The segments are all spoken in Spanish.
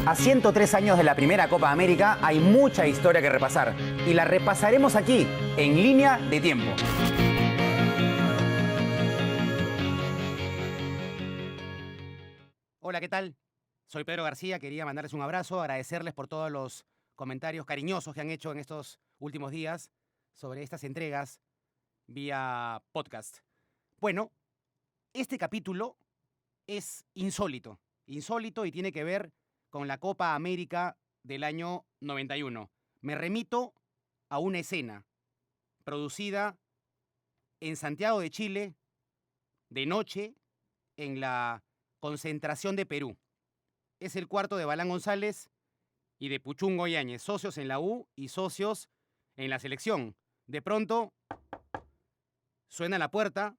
A 103 años de la primera Copa América hay mucha historia que repasar y la repasaremos aquí, en Línea de Tiempo. Hola, ¿qué tal? Soy Pedro García, quería mandarles un abrazo, agradecerles por todos los comentarios cariñosos que han hecho en estos últimos días sobre estas entregas vía podcast. Bueno, este capítulo es insólito y tiene que ver con la Copa América del año 91. Me remito a una escena producida en Santiago de Chile, de noche, en la concentración de Perú. Es el cuarto de Balán González y de Puchungo Yáñez, socios en la U y socios en la selección. De pronto, suena la puerta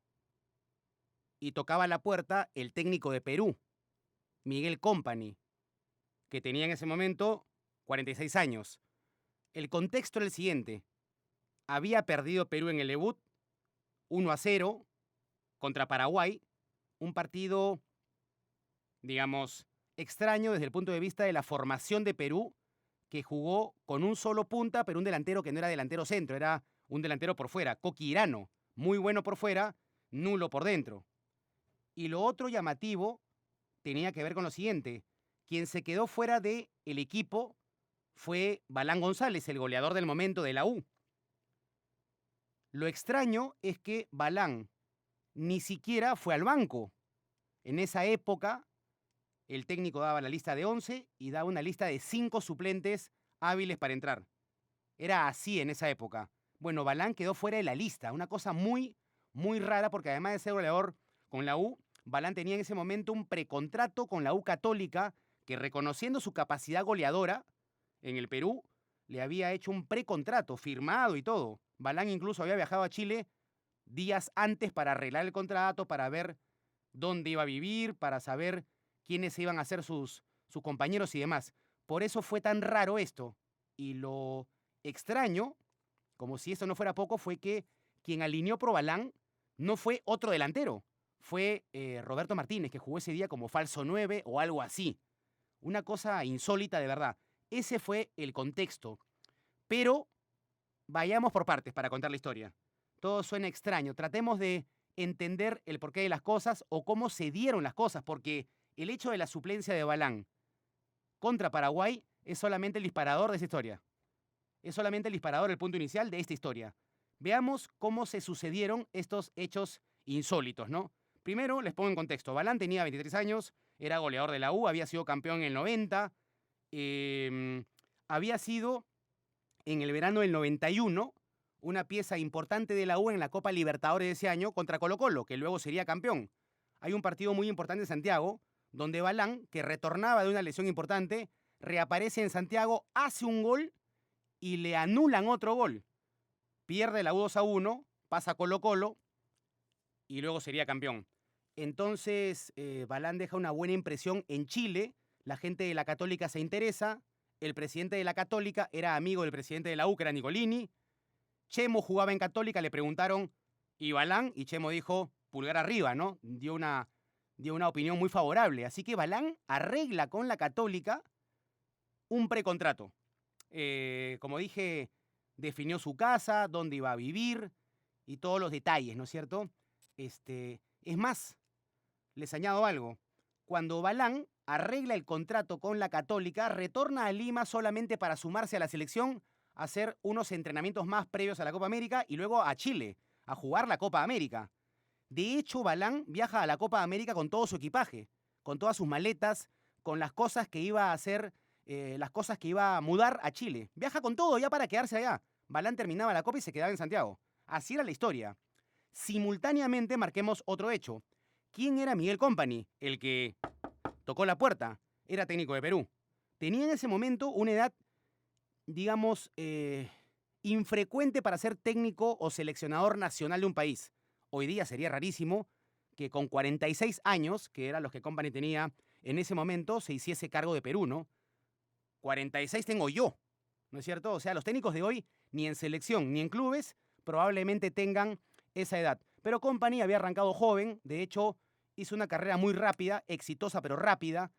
y tocaba la puerta el técnico de Perú, Miguel Company, que tenía en ese momento 46 años. El contexto era el siguiente. Había perdido Perú en el debut 1-0 contra Paraguay, un partido, digamos, extraño desde el punto de vista de la formación de Perú, que jugó con un solo punta, pero un delantero que no era delantero centro, era un delantero por fuera, Coqui Irano, muy bueno por fuera, nulo por dentro. Y lo otro llamativo tenía que ver con lo siguiente. Quien se quedó fuera del equipo fue Balán González, el goleador del momento de la U. Lo extraño es que Balán ni siquiera fue al banco. En esa época, el técnico daba la lista de 11 y daba una lista de 5 suplentes hábiles para entrar. Era así en esa época. Bueno, Balán quedó fuera de la lista, una cosa muy, muy rara, porque además de ser goleador con la U, Balán tenía en ese momento un precontrato con la U Católica, que reconociendo su capacidad goleadora en el Perú, le había hecho un precontrato firmado y todo. Balán incluso había viajado a Chile días antes para arreglar el contrato, para ver dónde iba a vivir, para saber quiénes iban a ser sus compañeros y demás. Por eso fue tan raro esto. Y lo extraño, como si esto no fuera poco, fue que quien alineó pro Balán no fue otro delantero. Fue Roberto Martínez, que jugó ese día como falso 9 o algo así. Una cosa insólita de verdad. Ese fue el contexto. Pero vayamos por partes para contar la historia. Todo suena extraño. Tratemos de entender el porqué de las cosas o cómo se dieron las cosas, porque el hecho de la suplencia de Balán contra Paraguay es solamente el disparador de esa historia. Es solamente el disparador, el punto inicial de esta historia. Veamos cómo se sucedieron estos hechos insólitos, ¿no? Primero, les pongo en contexto. Balán tenía 23 años, era goleador de la U, había sido campeón en el 90, había sido en el verano del 91 una pieza importante de la U en la Copa Libertadores de ese año contra Colo-Colo, que luego sería campeón. Hay un partido muy importante en Santiago, donde Balán, que retornaba de una lesión importante, reaparece en Santiago, hace un gol y le anulan otro gol. Pierde la U 2-1, pasa a Colo-Colo y luego sería campeón. Entonces, Balán deja una buena impresión en Chile, la gente de la Católica se interesa, el presidente de la Católica era amigo del presidente de la U, que era Nicolini. Chemo jugaba en Católica, le preguntaron, ¿y Balán? Y Chemo dijo, pulgar arriba, ¿no? Dio una opinión muy favorable. Así que Balán arregla con la Católica un precontrato. Como dije, definió su casa, dónde iba a vivir y todos los detalles, ¿no es cierto? Es más, les añado algo. Cuando Balán arregla el contrato con la Católica, retorna a Lima solamente para sumarse a la selección, hacer unos entrenamientos más previos a la Copa América y luego a Chile, a jugar la Copa América. De hecho, Balán viaja a la Copa América con todo su equipaje, con todas sus maletas, con las cosas que iba a hacer, las cosas que iba a mudar a Chile. Viaja con todo ya para quedarse allá. Balán terminaba la Copa y se quedaba en Santiago. Así era la historia. Simultáneamente marquemos otro hecho. ¿Quién era Miguel Company? El que tocó la puerta. Era técnico de Perú. Tenía en ese momento una edad, digamos, infrecuente para ser técnico o seleccionador nacional de un país. Hoy día sería rarísimo que con 46 años, que eran los que Company tenía en ese momento, se hiciese cargo de Perú, ¿no? 46 tengo yo, ¿no es cierto? O sea, los técnicos de hoy, ni en selección ni en clubes, probablemente tengan esa edad. Pero Company había arrancado joven, de hecho, hizo una carrera muy rápida, exitosa pero rápida.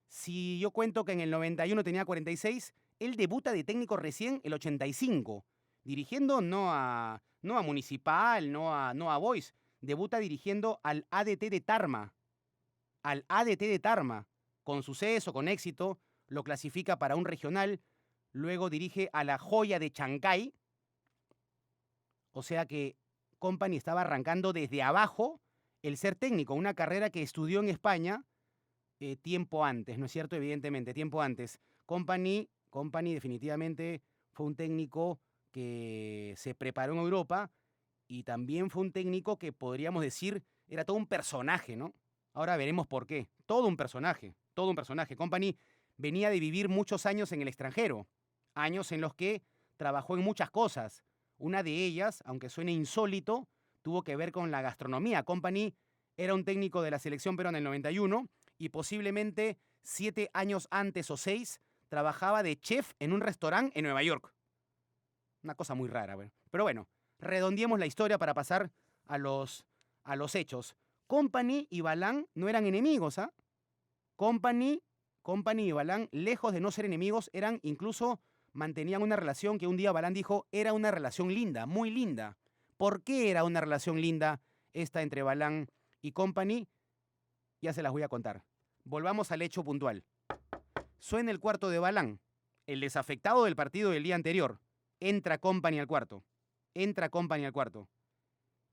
Si yo cuento que en el 91 tenía 46, él debuta de técnico recién el 85, dirigiendo no a Municipal, no a Boys, debuta dirigiendo al ADT de Tarma, con suceso, con éxito, lo clasifica para un regional, luego dirige a la Joya de Chancay, o sea que Company estaba arrancando desde abajo el ser técnico, una carrera que estudió en España tiempo antes, ¿no es cierto? Evidentemente, tiempo antes. Company definitivamente fue un técnico que se preparó en Europa y también fue un técnico que podríamos decir era todo un personaje, ¿no? Ahora veremos por qué. Todo un personaje, todo un personaje. Company venía de vivir muchos años en el extranjero, años en los que trabajó en muchas cosas. Una de ellas, aunque suene insólito, tuvo que ver con la gastronomía. Company era un técnico de la selección peruana en el 91 y posiblemente 7 años antes o 6 trabajaba de chef en un restaurante en Nueva York. Una cosa muy rara, bueno. Pero bueno, redondeemos la historia para pasar a los hechos. Company y Balán no eran enemigos, ¿ah? Company y Balán, lejos de no ser enemigos, mantenían una relación que un día Balán dijo era una relación linda, muy linda. ¿Por qué era una relación linda esta entre Balán y Company? Ya se las voy a contar. Volvamos al hecho puntual. Suena el cuarto de Balán, el desafectado del partido del día anterior. Entra Company al cuarto.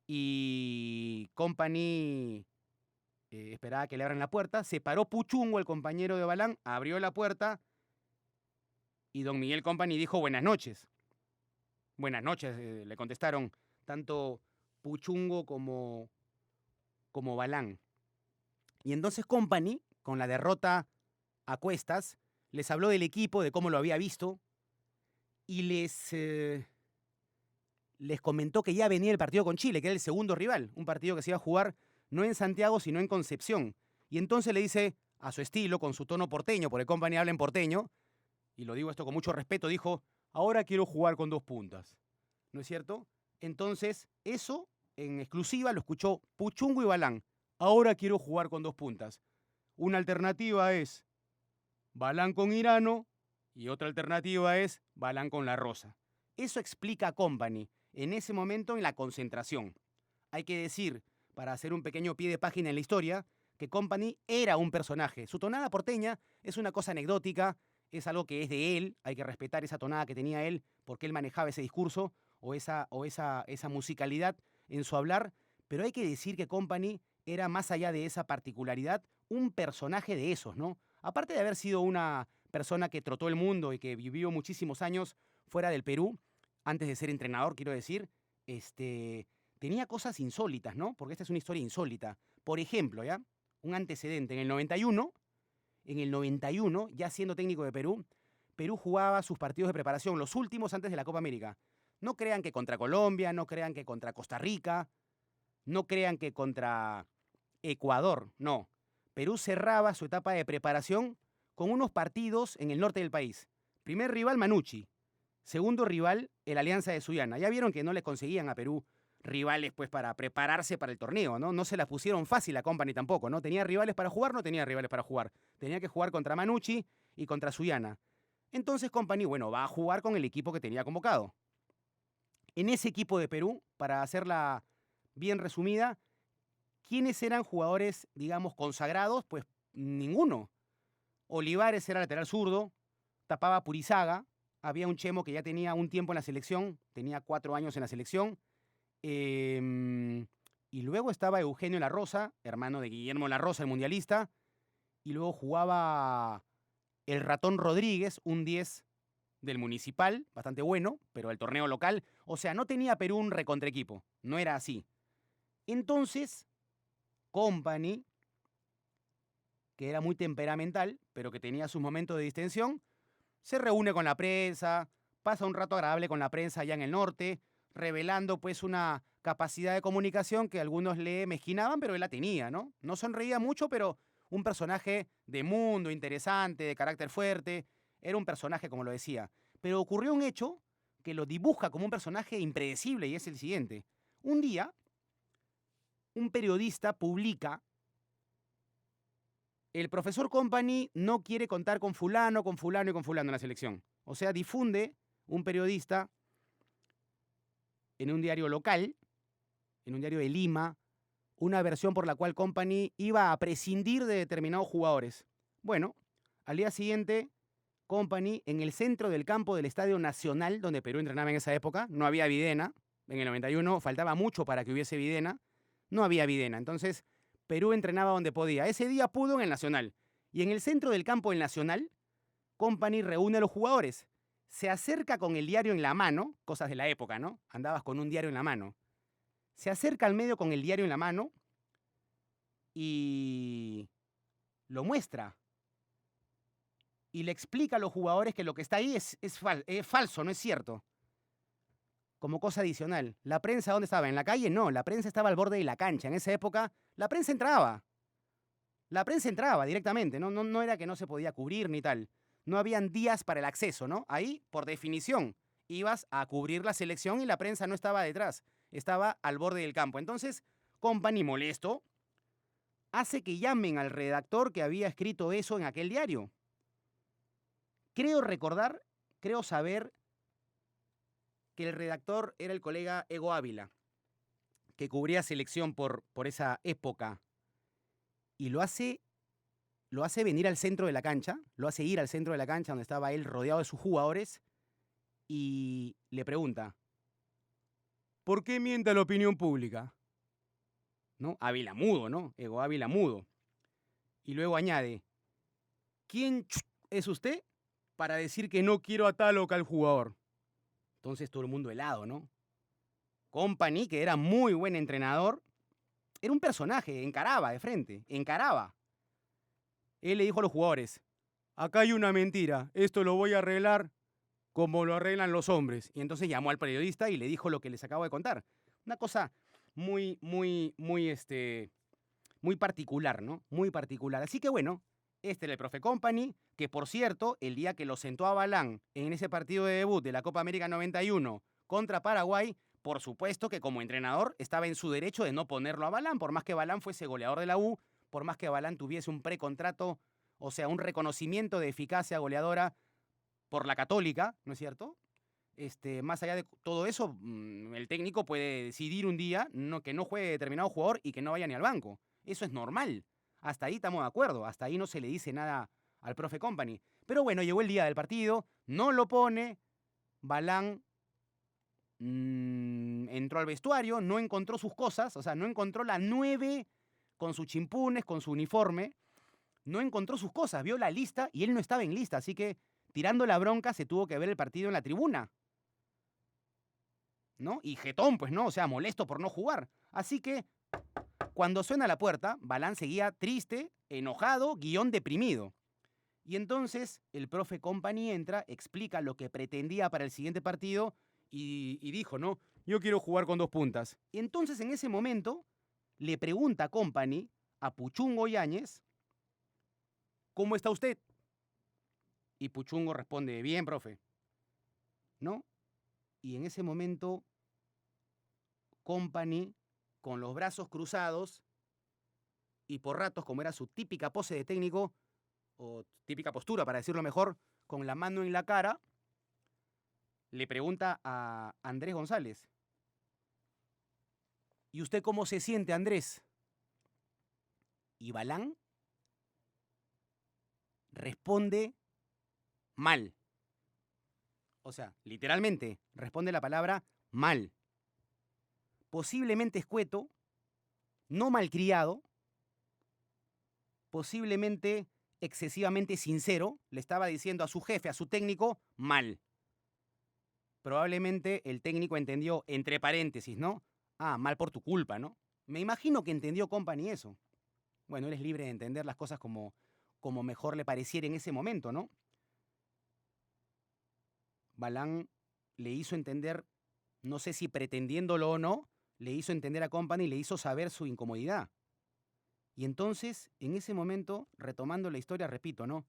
Y Company esperaba que le abran la puerta. Se paró Puchungo, el compañero de Balán, abrió la puerta y don Miguel Company dijo buenas noches. Buenas noches, le contestaron tanto Puchungo como Balán. Y entonces Company, con la derrota a cuestas, les habló del equipo, de cómo lo había visto, y les comentó que ya venía el partido con Chile, que era el segundo rival, un partido que se iba a jugar no en Santiago, sino en Concepción. Y entonces le dice, a su estilo, con su tono porteño, porque Company habla en porteño, y lo digo esto con mucho respeto, dijo, ahora quiero jugar con 2 puntas. ¿No es cierto? Entonces, eso en exclusiva lo escuchó Puchungo y Balán. Ahora quiero jugar con 2 puntas. Una alternativa es Balán con Irano y otra alternativa es Balán con La Rosa. Eso explica a Company en ese momento en la concentración. Hay que decir, para hacer un pequeño pie de página en la historia, que Company era un personaje. Su tonada porteña es una cosa anecdótica, es algo que es de él, hay que respetar esa tonada que tenía él porque él manejaba ese discurso o esa musicalidad en su hablar, pero hay que decir que Company era, más allá de esa particularidad, un personaje de esos, ¿no? Aparte de haber sido una persona que trotó el mundo y que vivió muchísimos años fuera del Perú, antes de ser entrenador, quiero decir, tenía cosas insólitas, ¿no? Porque esta es una historia insólita. Por ejemplo, ¿ya? Un antecedente. En el 91, ya siendo técnico de Perú, Perú jugaba sus partidos de preparación, los últimos antes de la Copa América. No crean que contra Colombia, no crean que contra Costa Rica, no crean que contra Ecuador, no. Perú cerraba su etapa de preparación con unos partidos en el norte del país. Primer rival, Manucci. Segundo rival, el Alianza de Sullana. Ya vieron que no le conseguían a Perú rivales pues para prepararse para el torneo, ¿no? No se la pusieron fácil a Company tampoco, ¿no? ¿Tenía rivales para jugar? No tenía rivales para jugar. Tenía que jugar contra Manucci y contra Sullana. Entonces Company, bueno, va a jugar con el equipo que tenía convocado. En ese equipo de Perú, para hacerla bien resumida, ¿quiénes eran jugadores, digamos, consagrados? Pues ninguno. Olivares era lateral zurdo, tapaba Purizaga, había un Chemo que ya tenía un tiempo en la selección, tenía 4 años en la selección, y luego estaba Eugenio La Rosa, hermano de Guillermo La Rosa, el mundialista, y luego jugaba el Ratón Rodríguez, un 10 del Municipal, bastante bueno, pero el torneo local. O sea, no tenía Perú un recontraequipo, no era así. Entonces, Company, que era muy temperamental, pero que tenía sus momentos de distensión, se reúne con la prensa, pasa un rato agradable con la prensa allá en el norte, revelando pues una capacidad de comunicación que algunos le mezquinaban, pero él la tenía, ¿no? No sonreía mucho, pero un personaje de mundo, interesante, de carácter fuerte, era un personaje, como lo decía. Pero ocurrió un hecho que lo dibuja como un personaje impredecible y es el siguiente. Un día, un periodista publica el profesor Company no quiere contar con fulano y con fulano en la selección. O sea, difunde un periodista en un diario local, en un diario de Lima, una versión por la cual Company iba a prescindir de determinados jugadores. Bueno, al día siguiente, Company, en el centro del campo del Estadio Nacional, donde Perú entrenaba en esa época, no había Videna. En el 91 faltaba mucho para que hubiese Videna. No había Videna. Entonces, Perú entrenaba donde podía. Ese día pudo en el Nacional. Y en el centro del campo del Nacional, Company reúne a los jugadores. Se acerca con el diario en la mano, cosas de la época, ¿no? Andabas con un diario en la mano. Se acerca al medio con el diario en la mano y lo muestra. Y le explica a los jugadores que lo que está ahí es falso, no es cierto. Como cosa adicional. ¿La prensa dónde estaba? ¿En la calle? No, la prensa estaba al borde de la cancha. En esa época, la prensa entraba. La prensa entraba directamente, no era que no se podía cubrir ni tal. No habían días para el acceso, ¿no? Ahí, por definición, ibas a cubrir la selección y la prensa no estaba detrás. Estaba al borde del campo. Entonces, Company, molesto, hace que llamen al redactor que había escrito eso en aquel diario. Creo recordar, creo saber que el redactor era el colega Ego Ávila, que cubría selección por esa época. Y lo hace venir al centro de la cancha, lo hace ir al centro de la cancha donde estaba él rodeado de sus jugadores y le pregunta, ¿por qué miente a la opinión pública? ¿No? Ávila mudo, ¿no? Ego Ávila mudo. Y luego añade, ¿quién es usted para decir que no quiero a tal o cual jugador? Entonces todo el mundo helado, ¿no? Company, que era muy buen entrenador, era un personaje, encaraba de frente, encaraba. Él le dijo a los jugadores, acá hay una mentira, esto lo voy a arreglar como lo arreglan los hombres. Y entonces llamó al periodista y le dijo lo que les acabo de contar. Una cosa muy particular, ¿no? Muy particular. Así que bueno, este era el profe Company, que por cierto, el día que lo sentó a Balán en ese partido de debut de la Copa América 91 contra Paraguay, por supuesto que como entrenador estaba en su derecho de no ponerlo a Balán, por más que Balán fuese goleador de la U, por más que Balán tuviese un precontrato, o sea, un reconocimiento de eficacia goleadora por la Católica, ¿no es cierto? Más allá de todo eso, el técnico puede decidir un día que no juegue determinado jugador y que no vaya ni al banco. Eso es normal. Hasta ahí estamos de acuerdo. Hasta ahí no se le dice nada al profe Company. Pero bueno, llegó el día del partido, no lo pone. Balán entró al vestuario, no encontró sus cosas, o sea, no encontró la 9 con sus chimpunes, con su uniforme. No encontró sus cosas, vio la lista y él no estaba en lista. Así que, tirando la bronca, se tuvo que ver el partido en la tribuna, ¿no? Y jetón, pues, ¿no? O sea, molesto por no jugar. Así que, cuando suena la puerta, Balán seguía triste, enojado, deprimido. Y entonces el profe Company entra, explica lo que pretendía para el siguiente partido y dijo, ¿no? Yo quiero jugar con 2 puntas. Y entonces en ese momento le pregunta Company a Puchungo Yáñez, ¿cómo está usted? Y Puchungo responde, bien, profe, ¿no? Y en ese momento Company, con los brazos cruzados y por ratos, como era su típica pose de técnico, o típica postura, para decirlo mejor, con la mano en la cara, le pregunta a Andrés González, ¿y usted cómo se siente, Andrés? Y Balán responde mal. O sea, literalmente, responde la palabra mal. Posiblemente escueto, no malcriado, posiblemente excesivamente sincero, le estaba diciendo a su jefe, a su técnico, mal. Probablemente el técnico entendió, entre paréntesis, ¿no? Ah, mal por tu culpa, ¿no? Me imagino que entendió Company eso. Bueno, él es libre de entender las cosas como mejor le pareciera en ese momento, ¿no? Balán le hizo entender, no sé si pretendiéndolo o no, le hizo entender a Company y le hizo saber su incomodidad. Y entonces, en ese momento, retomando la historia, repito, ¿no?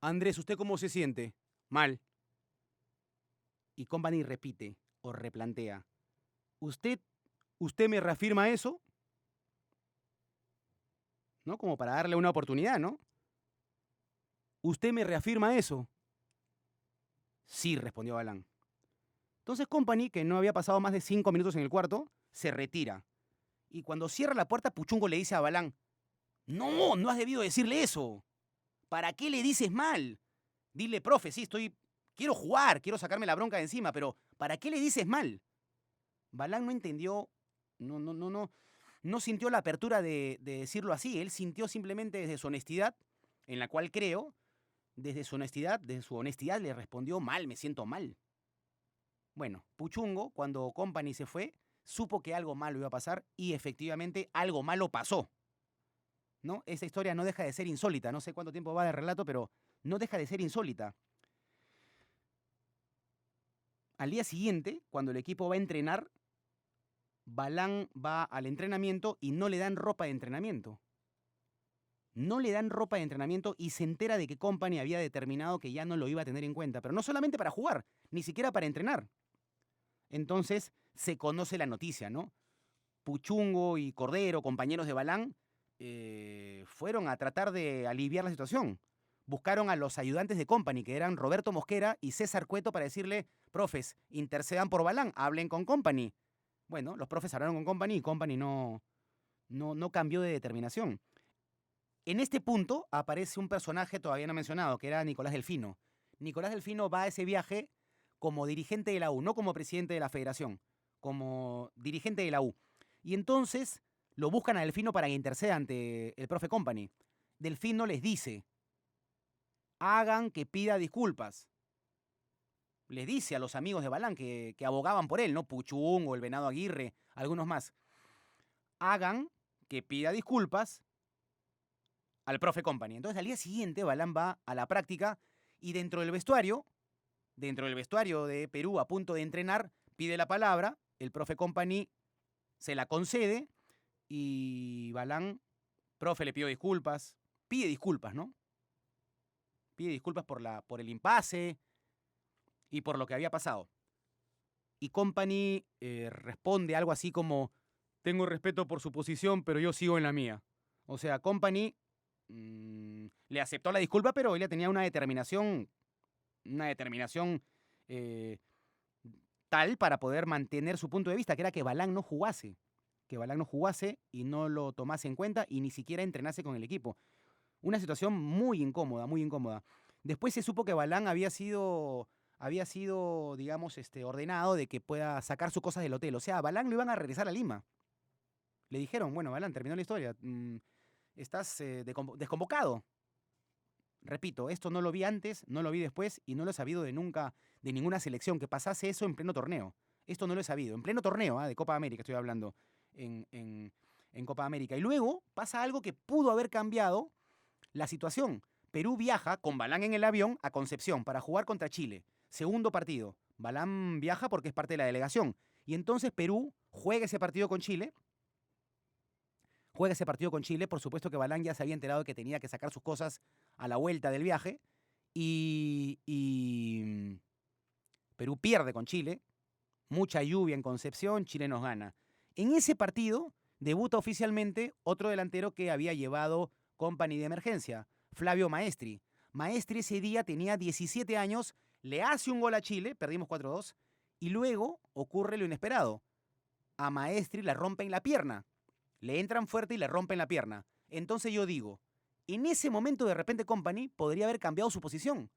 Andrés, ¿usted cómo se siente? Mal. Y Company repite o replantea. ¿Usted me reafirma eso? ¿no? Como para darle una oportunidad, ¿no? ¿Usted me reafirma eso? Sí, respondió Balán. Entonces Company, que no había pasado más de 5 minutos en el cuarto, se retira. Y cuando cierra la puerta, Puchungo le dice a Balán, no, no has debido decirle eso. ¿Para qué le dices mal? Dile, profe, sí, quiero jugar, quiero sacarme la bronca de encima, pero ¿para qué le dices mal? Balán no entendió, no sintió la apertura de decirlo así. Él sintió simplemente desde su honestidad, en la cual creo, desde su honestidad le respondió mal, me siento mal. Bueno, Puchungo, cuando Company se fue, supo que algo malo iba a pasar y efectivamente algo malo pasó, ¿no? Esta historia no deja de ser insólita, no sé cuánto tiempo va de relato, pero no deja de ser insólita. Al día siguiente, cuando el equipo va a entrenar, Balán va al entrenamiento y no le dan ropa de entrenamiento. No le dan ropa de entrenamiento y se entera de que Company había determinado que ya no lo iba a tener en cuenta, pero no solamente para jugar, ni siquiera para entrenar. Entonces se conoce la noticia, ¿no? Puchungo y Cordero, compañeros de Balán, fueron a tratar de aliviar la situación. Buscaron a los ayudantes de Company, que eran Roberto Mosquera y César Cueto, para decirle, profes, intercedan por Balán, hablen con Company. Bueno, los profes hablaron con Company y Company no cambió de determinación. En este punto aparece un personaje todavía no mencionado, que era Nicolás Delfino. Nicolás Delfino va a ese viaje como dirigente de la U, no como presidente de la federación, como dirigente de la U. Y entonces lo buscan a Delfino para que interceda ante el profe Company. Delfino les dice, hagan que pida disculpas. Les dice a los amigos de Balán que abogaban por él, ¿no? Puchungo, el Venado Aguirre, algunos más. Hagan que pida disculpas al profe Company. Entonces al día siguiente Balán va a la práctica y dentro del vestuario de Perú a punto de entrenar, pide la palabra, el profe Company se la concede y Balán, profe, le pido disculpas, pide disculpas, ¿no? Pide disculpas por el impasse y por lo que había pasado. Y Company responde algo así como, tengo respeto por su posición, pero yo sigo en la mía. O sea, Company le aceptó la disculpa, pero ella tenía una determinación eh, tal para poder mantener su punto de vista, que era que Balán no jugase. Que Balán no jugase y no lo tomase en cuenta y ni siquiera entrenase con el equipo. Una situación muy incómoda, muy incómoda. Después se supo que Balán había sido digamos, ordenado de que pueda sacar sus cosas del hotel. O sea, a Balán lo iban a regresar a Lima. Le dijeron, bueno, Balán, terminó la historia. Estás desconvocado. Repito, esto no lo vi antes, no lo vi después y no lo he sabido de nunca, de ninguna selección que pasase eso en pleno torneo. Esto no lo he sabido. En pleno torneo, de Copa América estoy hablando. En Copa América. Y luego pasa algo que pudo haber cambiado la situación. Perú viaja con Balán en el avión a Concepción para jugar contra Chile. Segundo partido. Balán viaja porque es parte de la delegación. Y entonces Perú juega ese partido con Chile. Por supuesto que Balán ya se había enterado de que tenía que sacar sus cosas a la vuelta del viaje. Y Perú pierde con Chile. Mucha lluvia en Concepción, Chile nos gana. En ese partido debuta oficialmente otro delantero que había llevado Company de emergencia, Flavio Maestri. Maestri ese día tenía 17 años, le hace un gol a Chile, perdimos 4-2, y luego ocurre lo inesperado. A Maestri le rompen la pierna, le entran fuerte y le rompen la pierna. Entonces yo digo, en ese momento de repente Company podría haber cambiado su posición,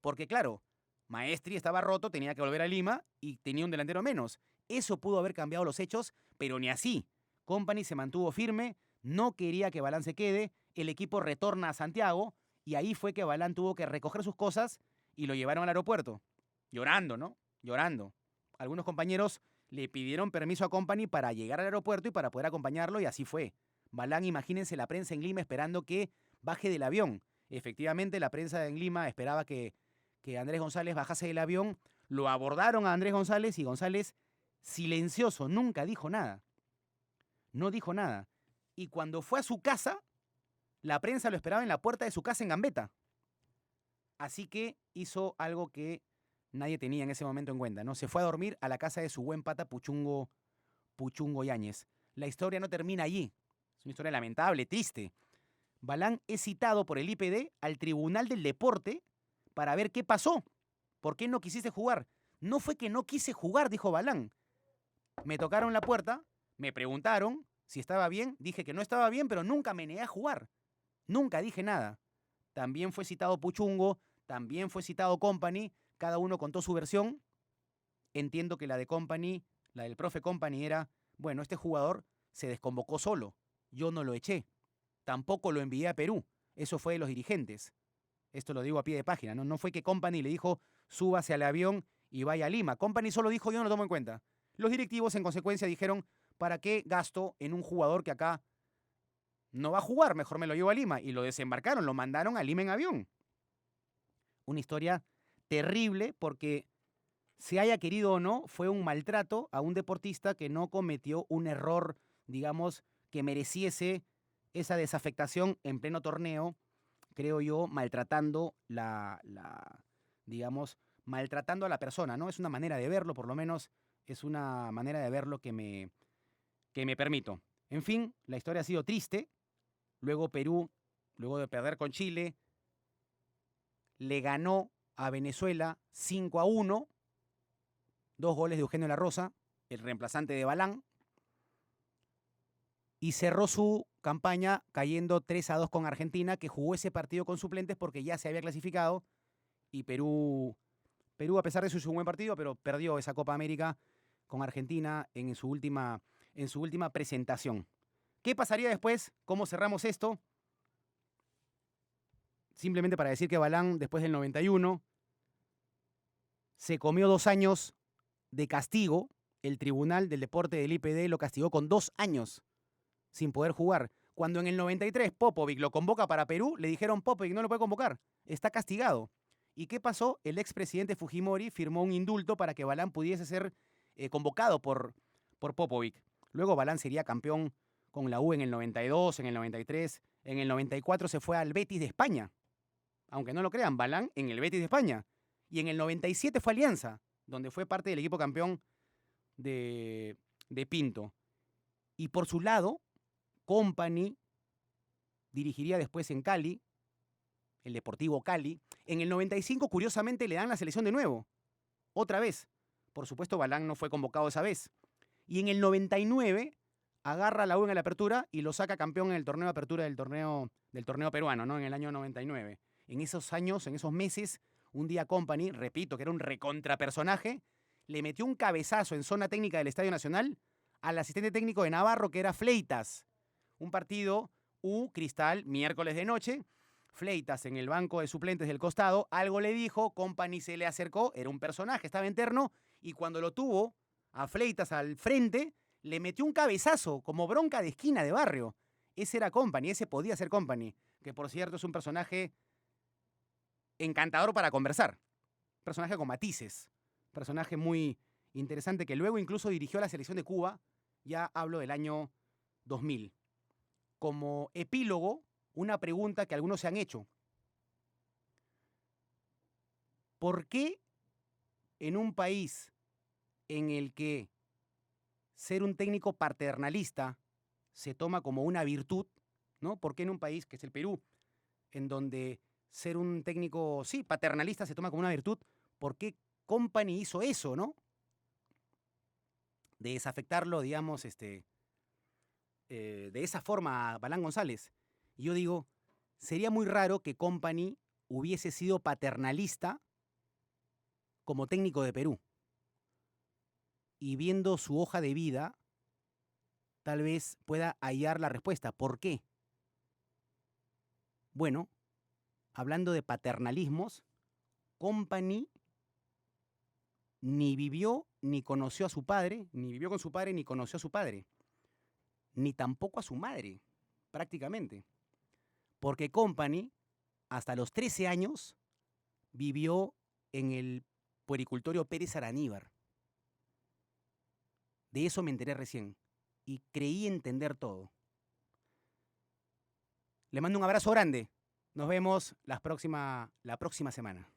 porque claro, Maestri estaba roto, tenía que volver a Lima y tenía un delantero menos. Eso pudo haber cambiado los hechos, pero ni así. Company se mantuvo firme, no quería que Balán se quede, el equipo retorna a Santiago y ahí fue que Balán tuvo que recoger sus cosas y lo llevaron al aeropuerto. Llorando, ¿no? Llorando. Algunos compañeros le pidieron permiso a Company para llegar al aeropuerto y para poder acompañarlo y así fue. Balán, imagínense la prensa en Lima esperando que baje del avión. Efectivamente, la prensa en Lima esperaba que Andrés González bajase del avión, lo abordaron a Andrés González y González, silencioso, nunca dijo nada. No dijo nada. Y cuando fue a su casa, la prensa lo esperaba en la puerta de su casa en Gambetta. Así que hizo algo que nadie tenía en ese momento en cuenta, ¿no? Se fue a dormir a la casa de su buen pata Puchungo Yáñez. La historia no termina allí. Es una historia lamentable, triste. Balán es citado por el IPD al Tribunal del Deporte para ver qué pasó. ¿Por qué no quisiste jugar? No fue que no quise jugar, dijo Balán. Me tocaron la puerta, me preguntaron si estaba bien, dije que no estaba bien, pero nunca me negué a jugar. Nunca dije nada. También fue citado Puchungo, también fue citado Company, cada uno contó su versión. Entiendo que la de Company, la del profe Company era, bueno, este jugador se desconvocó solo, yo no lo eché, tampoco lo envié a Perú, eso fue de los dirigentes. Esto lo digo a pie de página, ¿no? No fue que Company le dijo, súbase al avión y vaya a Lima. Company solo dijo, yo no lo tomo en cuenta. Los directivos, en consecuencia, dijeron, ¿para qué gasto en un jugador que acá no va a jugar? Mejor me lo llevo a Lima. Y lo desembarcaron, lo mandaron a Lima en avión. Una historia terrible porque, se haya querido o no, fue un maltrato a un deportista que no cometió un error, digamos, que mereciese esa desafectación en pleno torneo, creo yo, maltratando digamos, maltratando a la persona, ¿no? Es una manera de verlo, por lo menos es una manera de verlo que me permito. En fin, la historia ha sido triste. Luego Perú, luego de perder con Chile, le ganó a Venezuela 5-1, 2 goles de Eugenio La Rosa, el reemplazante de Balán, y cerró su campaña cayendo 3-2 con Argentina, que jugó ese partido con suplentes porque ya se había clasificado, y Perú, a pesar de eso, hizo un buen partido, pero perdió esa Copa América con Argentina en su última presentación. ¿Qué pasaría después? ¿Cómo cerramos esto? Simplemente para decir que Balán, después del 91, se comió 2 años de castigo. El Tribunal del Deporte del IPD lo castigó con 2 años sin poder jugar. Cuando en el 93 Popovic lo convoca para Perú, le dijeron, Popovic no lo puede convocar, está castigado. ¿Y qué pasó? El expresidente Fujimori firmó un indulto para que Balán pudiese ser convocado por Popovic. Luego Balán sería campeón con la U en el 92, en el 93, en el 94 se fue al Betis de España. Aunque no lo crean, Balán en el Betis de España. Y en el 97 fue Alianza, donde fue parte del equipo campeón de Pinto. Y por su lado, Company dirigiría después en Cali, el Deportivo Cali. En el 95, curiosamente, le dan la selección de nuevo. Otra vez. Por supuesto, Balán no fue convocado esa vez. Y en el 99 agarra a la U en la apertura y lo saca campeón en el torneo de apertura del torneo peruano, ¿no? En el año 99. En esos años, en esos meses, un día Company, repito, que era un recontrapersonaje, le metió un cabezazo en zona técnica del Estadio Nacional al asistente técnico de Navarro, que era Fleitas. Un partido U-Cristal, miércoles de noche. Fleitas en el banco de suplentes del costado, algo le dijo, Company se le acercó, era un personaje, estaba interno, y cuando lo tuvo a Fleitas al frente, le metió un cabezazo, como bronca de esquina de barrio. Ese era Company, ese podía ser Company, que por cierto es un personaje encantador para conversar, personaje con matices, personaje muy interesante que luego incluso dirigió a la selección de Cuba, ya hablo del año 2000. Como epílogo, una pregunta que algunos se han hecho. ¿Por qué en un país en el que ser un técnico paternalista se toma como una virtud, ¿no? ¿Por qué en un país que es el Perú, en donde ser un técnico, sí, paternalista se toma como una virtud? ¿Por qué Company hizo eso, no? De desafectarlo, digamos, de esa forma a Balán González. Y yo digo, sería muy raro que Company hubiese sido paternalista como técnico de Perú. Y viendo su hoja de vida, tal vez pueda hallar la respuesta. ¿Por qué? Bueno, hablando de paternalismos, Company ni vivió ni conoció a su padre, ni vivió con su padre ni conoció a su padre, ni tampoco a su madre, prácticamente. Porque Company, hasta los 13 años, vivió en el puericultorio Pérez Araníbar. De eso me enteré recién y creí entender todo. Le mando un abrazo grande. Nos vemos la próxima semana.